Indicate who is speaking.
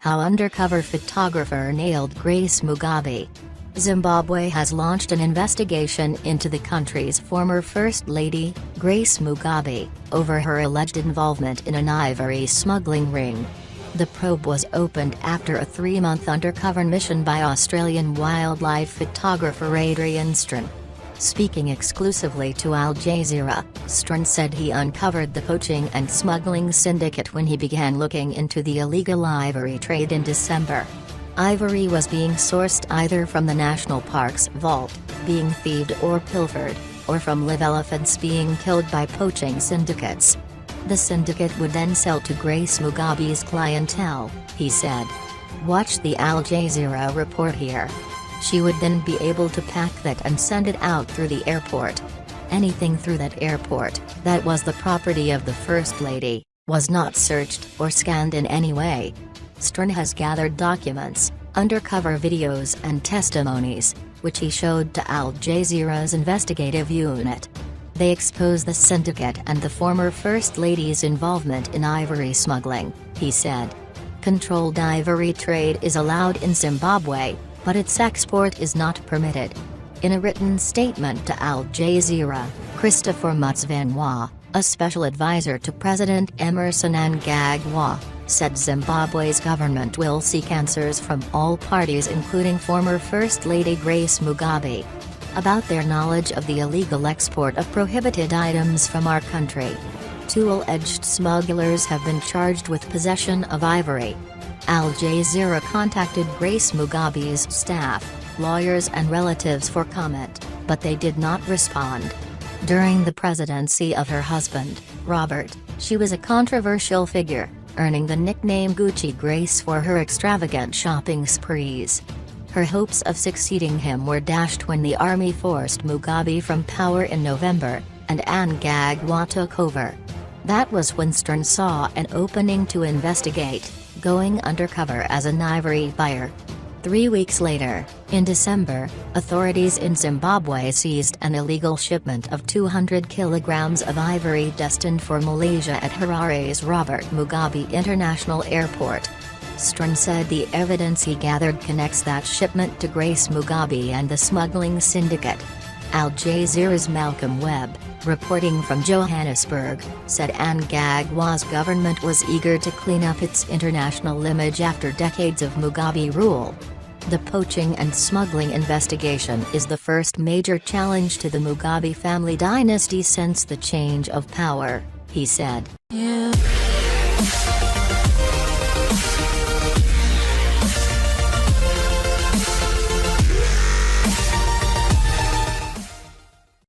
Speaker 1: How undercover photographer nailed Grace Mugabe. Zimbabwe has launched an investigation into the country's former First Lady, Grace Mugabe, over her alleged involvement in an ivory smuggling ring. The probe was opened after a 3-month undercover mission by Australian wildlife photographer Adrian Steirn. Speaking exclusively to Al Jazeera, Steirn said he uncovered the poaching and smuggling syndicate when he began looking into the illegal ivory trade in December. Ivory was being sourced either from the national park's vault, being thieved or pilfered, or from live elephants being killed by poaching syndicates. The syndicate would then sell to Grace Mugabe's clientele, he said. Watch the Al Jazeera report here. She would then be able to pack that and send it out through the airport. Anything through that airport, that was the property of the First Lady, was not searched or scanned in any way. Steirn has gathered documents, undercover videos and testimonies, which he showed to Al Jazeera's investigative unit. They expose the syndicate and the former First Lady's involvement in ivory smuggling, he said. Controlled ivory trade is allowed in Zimbabwe, but its export is not permitted. In a written statement to Al Jazeera, Christopher Mutsvangwa, a special advisor to President Emmerson Mnangagwa, said Zimbabwe's government will seek answers from all parties including former First Lady Grace Mugabe about their knowledge of the illegal export of prohibited items from our country. 2 alleged smugglers have been charged with possession of ivory. Al Jazeera contacted Grace Mugabe's staff, lawyers and relatives for comment, but they did not respond. During the presidency of her husband, Robert, she was a controversial figure, earning the nickname Gucci Grace for her extravagant shopping sprees. Her hopes of succeeding him were dashed when the army forced Mugabe from power in November, and Mnangagwa took over. That was when Steirn saw an opening to investigate, going undercover as an ivory buyer. 3 weeks later, in December, authorities in Zimbabwe seized an illegal shipment of 200 kilograms of ivory destined for Malaysia at Harare's Robert Mugabe International Airport. Steirn said the evidence he gathered connects that shipment to Grace Mugabe and the smuggling syndicate. Al Jazeera's Malcolm Webb, reporting from Johannesburg, said Mnangagwa's government was eager to clean up its international image after decades of Mugabe rule. The poaching and smuggling investigation is the first major challenge to the Mugabe family dynasty since the change of power, he said.